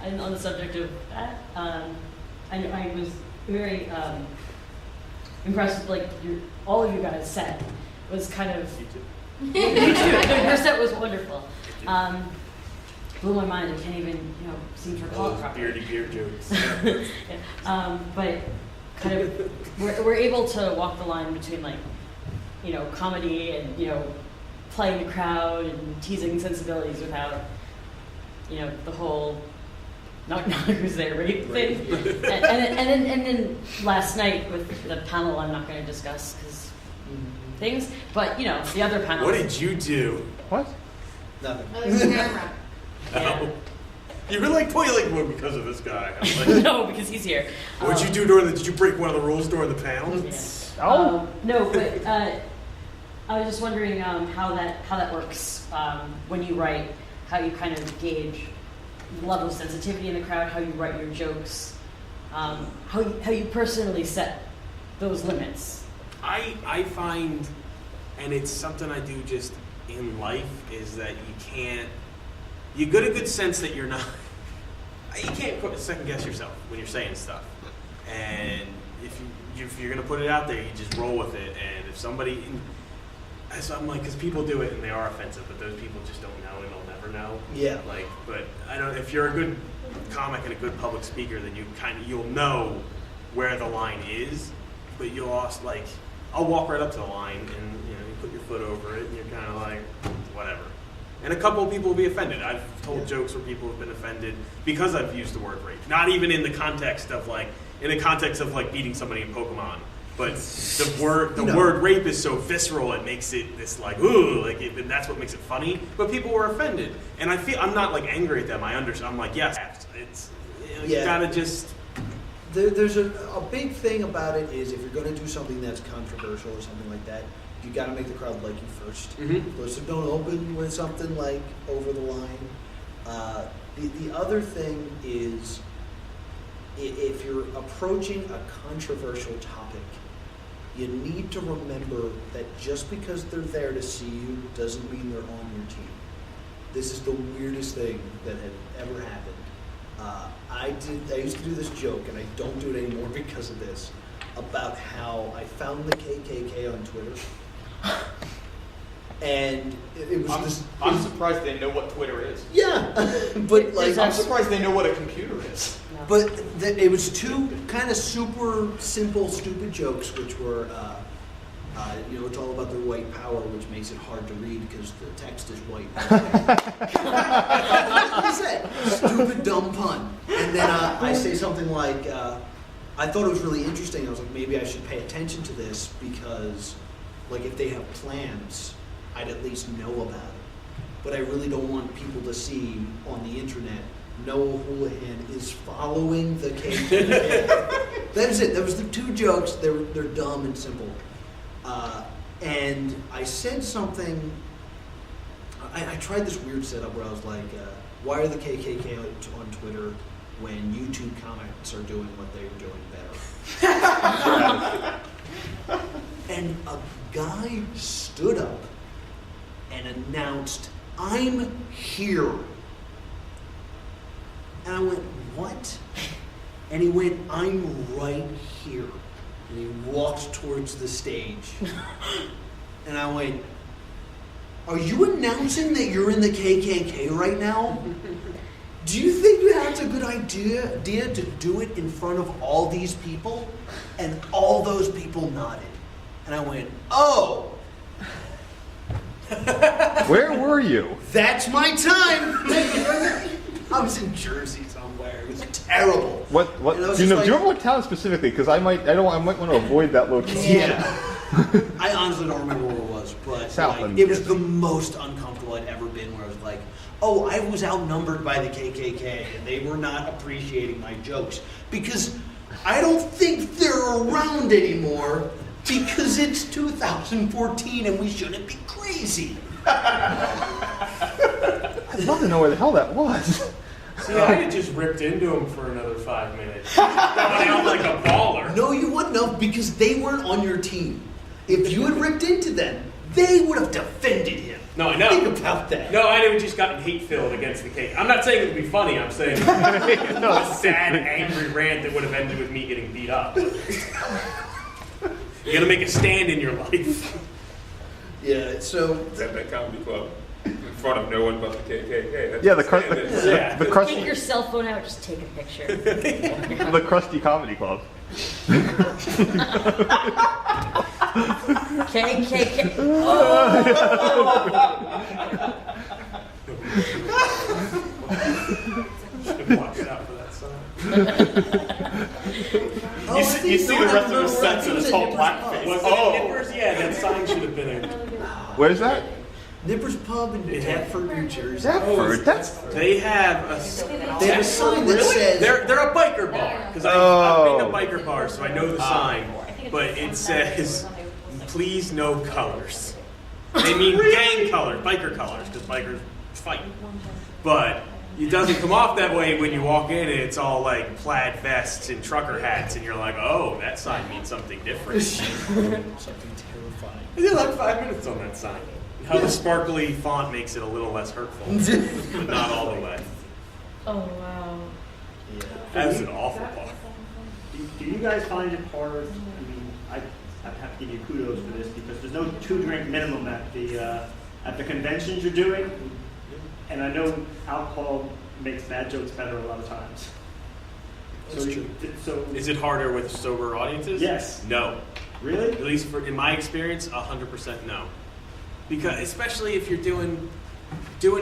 And on the subject of that, I was very impressed with like all of you guys' set was kind of. You too. You too. Your set was wonderful. Blew my mind. I can't even seem to recall it properly. Beardy beard jokes. Yeah. But kind of we're able to walk the line between like comedy and playing the crowd and teasing sensibilities without the whole knock who's there rape thing. and then last night with the panel I'm not going to discuss because things, but the other panel. What did you do? What? Nothing. Oh, there's a camera. Yeah. You were like, well, because of this guy. I'm like, No, because he's here. what'd you do did you break one of the rules during the panel? Yeah. Oh. No, but I was just wondering how that works when you write, how you kind of gauge the level of sensitivity in the crowd, how you write your jokes, how you personally set those limits. I find, and it's something I do just in life, is that you get a good sense that you can't second guess yourself when you're saying stuff. And if you're going to put it out there, you just roll with it. And if somebody, so I'm like, because people do it and they are offensive, but those people just don't know and they'll never know. Yeah. Like, but I don't. If you're a good comic and a good public speaker, then you'll know where the line is. But you'll also like, I'll walk right up to the line and you put your foot over it and you're kind of like, whatever. And a couple of people will be offended. I've told jokes where people have been offended because I've used the word rape. Not even in the context of beating somebody in Pokemon. But the word rape is so visceral, it makes it this like, ooh, and that's what makes it funny. But people were offended. And I'm not like angry at them. I understand. I'm like, yes, it's, you gotta just. There's a big thing about it is if you're going to do something that's controversial or something like that, you got to make the crowd like you first. Mm-hmm. So don't open with something like over the line. The other thing is if you're approaching a controversial topic, you need to remember that just because they're there to see you doesn't mean they're on your team. This is the weirdest thing that had ever happened. I used to do this joke, and I don't do it anymore because of this, about how I found the KKK on Twitter. And it was I'm surprised they know what Twitter is. Yeah, but like I'm surprised they know what a computer is. No. But it was two kind of super simple, stupid jokes, which were, it's all about their white power, which makes it hard to read because the text is white. Like I said, stupid, dumb pun. And then I say something like, I thought it was really interesting. I was like, maybe I should pay attention to this because, like, if they have plans, I'd at least know about it. But I really don't want people to see on the internet Noah Houlihan is following the KKK. That is it. That was the two jokes. They're dumb and simple. And I said something. I tried this weird setup where I was like, "Why are the KKK on Twitter when YouTube comics are doing what they're doing better?" And a guy stood up and announced, "I'm here." And I went, "What?" And he went, "I'm right here." And he walked towards the stage. And I went, "Are you announcing that you're in the KKK right now? Do you think that's a good idea to do it in front of all these people?" And all those people nodded. And I went, "Oh." Where were you? That's my time. I was in Jersey somewhere. It was terrible. What? And I was Do you just remember what town specifically? Because I might want to avoid that location. Yeah. I honestly don't remember where it was, but Southland, it was the most uncomfortable I'd ever been. Where I was like, "Oh, I was outnumbered by the KKK, and they were not appreciating my jokes because I don't think they're around anymore because it's 2014 and we shouldn't be crazy." I'd love to know where the hell that was. See, I had just ripped into him for another 5 minutes. Going out like a baller. No, you wouldn't have because they weren't on your team. If you had ripped into them, they would have defended him. No, I know. Think about that. No, I just gotten hate-filled against the cake. I'm not saying it would be funny. I'm saying a sad, angry rant that would have ended with me getting beat up. You gotta make a stand in your life. Yeah, so At that comedy club, in front of no one but the KKK. That's Yeah, the the Take crusty, your cell phone out, just take a picture. the crusty comedy club. KKK. Watch out for that sign. I You see the rest of the the sets and it's all blackface. Was Oh. it Nippers? Yeah, that sign should have been a... Where's that? Nippers Pub in Yeah. Deptford, New Jersey. Deptford. That's They have a... They have a sign that says They're a biker bar. Because I've been to biker bars, so I know the sign. But it says, please no colors. They mean gang colors, biker colors, because bikers fight. But it doesn't come off that way when you walk in and it's all like plaid vests and trucker hats, and you're like, oh, that sign means something different. something terrifying. I did like 5 minutes on that sign. How the sparkly font makes it a little less hurtful, but not all the way. Oh wow. Yeah. That's an awful part. Do you guys find it hard? I mean, I have to give you kudos for this because there's no 2-drink minimum at the conventions you're doing, and I know alcohol makes bad jokes better a lot of times. That's true. So Is it harder with sober audiences? Yes. No. Really? At least in my experience, 100% no. Because especially if you're doing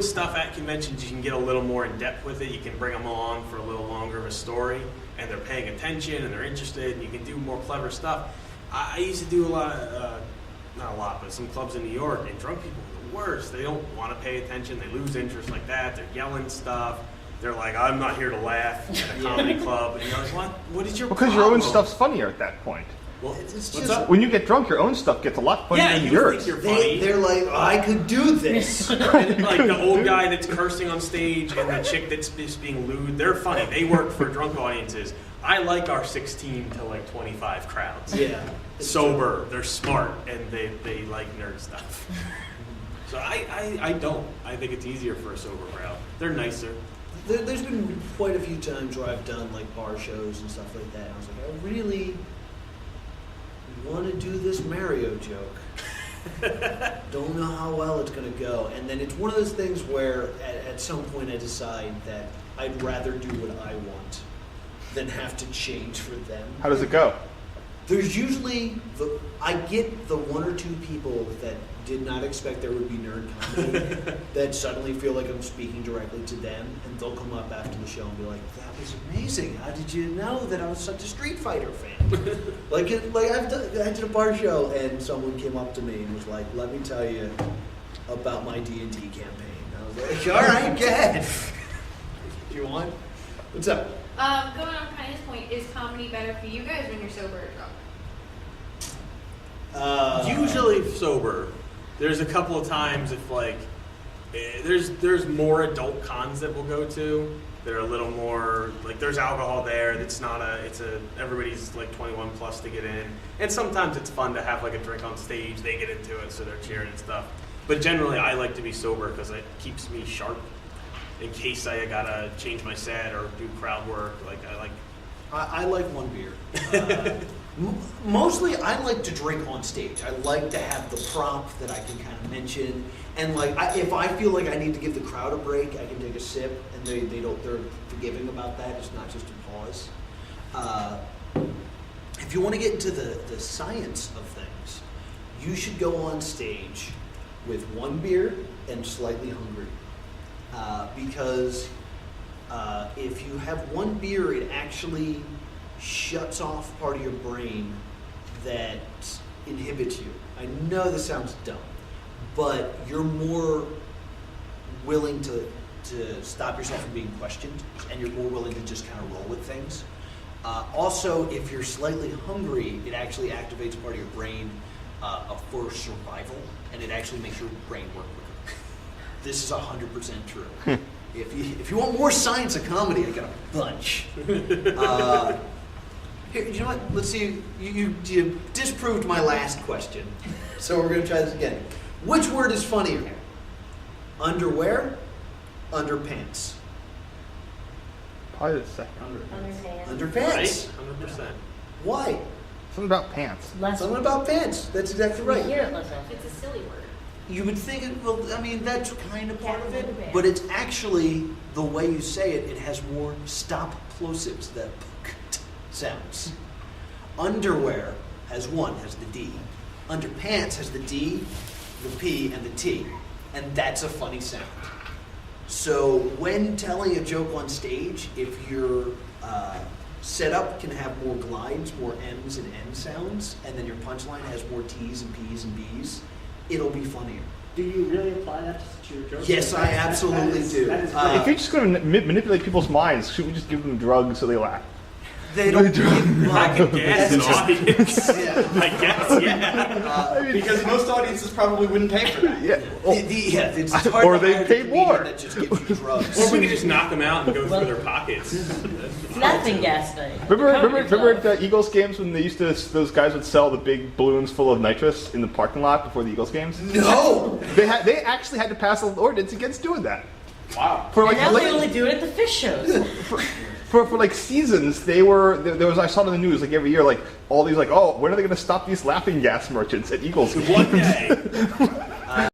stuff at conventions, you can get a little more in depth with it. You can bring them along for a little longer of a story, and they're paying attention and they're interested, and you can do more clever stuff. I used to do a lot of, not a lot, but some clubs in New York, and drunk people are the worst. They don't want to pay attention. They lose interest like that. They're yelling stuff. They're like, I'm not here to laugh at a comedy club. And you're like, what is your because your own problem? stuff's funnier at that point. Well, It's what's just- up? When you get drunk, your own stuff gets a lot funnier Yeah, than you yours. think you're funny. They're like, I could do this. And, like the old guy that's cursing on stage and the chick that's just being lewd, they're funny. They work for drunk audiences. I like our 16 to like 25 crowds. Yeah. Sober, they're smart, and they like nerd stuff. So I don't. I think it's easier for a sober crowd. They're nicer. There's been quite a few times where I've done like bar shows and stuff like that. And I was like, I really want to do this Mario joke. Don't know how well it's going to go. And then it's one of those things where at some point I decide that I'd rather do what I want than have to change for them. How does it go? There's usually I get the 1 or 2 people that did not expect there would be nerd comedy that suddenly feel like I'm speaking directly to them, and they'll come up after the show and be like, "That was amazing. How did you know that I was such a Street Fighter fan?" I did a bar show, and someone came up to me and was like, "Let me tell you about my D&D campaign." I was like, "All right, go ahead. Do you want? What's up?" Going on kind of this point, is comedy better for you guys when you're sober or drunk? Usually sober. There's a couple of times if like there's more adult cons that we'll go to that are a little more like there's alcohol there. That's not everybody's like 21 plus to get in, and sometimes it's fun to have like a drink on stage. They get into it, so they're cheering and stuff. But generally, I like to be sober because it keeps me sharp in case I gotta change my set or do crowd work. I like one beer. Mostly, I like to drink on stage. I like to have the prop that I can kind of mention, and if I feel like I need to give the crowd a break, I can take a sip, and they're forgiving about that. It's not just a pause. If you want to get into the science of things, you should go on stage with one beer and slightly hungry, because if you have one beer, it actually shuts off part of your brain that inhibits you. I know this sounds dumb, but you're more willing to stop yourself from being questioned, and you're more willing to just kind of roll with things. Also, if you're slightly hungry, it actually activates part of your brain for survival, and it actually makes your brain work quicker. This is 100% true. If you want more science of comedy, I got a bunch. Here, you know what? Let's see. You disproved my last question, so we're going to try this again. Which word is funnier? Underwear, underpants. Probably the second. Underpants. Right? 100%. Why? Something about pants. Less. Something about pants. That's exactly We right. hear it less often. It's a silly word. You would think, well, I mean, that's kind of part of it, but it's actually, the way you say it, it has more stop plosives, that sounds. Underwear has the D. Underpants has the D, the P, and the T. And that's a funny sound. So when telling a joke on stage, if your setup can have more glides, more M's and N sounds, and then your punchline has more T's and P's and B's, it'll be funnier. Do you really apply that to your jokes? Yes, I absolutely do. That is Uh, great. If you're just going to manipulate people's minds, should we just give them drugs so they laugh? They don't give I can guess an that's just- audience. Yeah. I guess, yeah. Because most audiences probably wouldn't pay for that. Yeah. It's hard Or to they hire the pay comedian more. that just gives you drugs. Or we could just knock them out and go Well- through their pockets. Laughing gas night. Remember at the Eagles games when they used to, those guys would sell the big balloons full of nitrous in the parking lot before the Eagles games? No! They actually had to pass an ordinance against doing that. Wow. For like And now like- they only do it at the fish shows. for like seasons, there was, I saw it in the news like every year, like all these like, oh, when are they going to stop these laughing gas merchants at Eagles games? One day.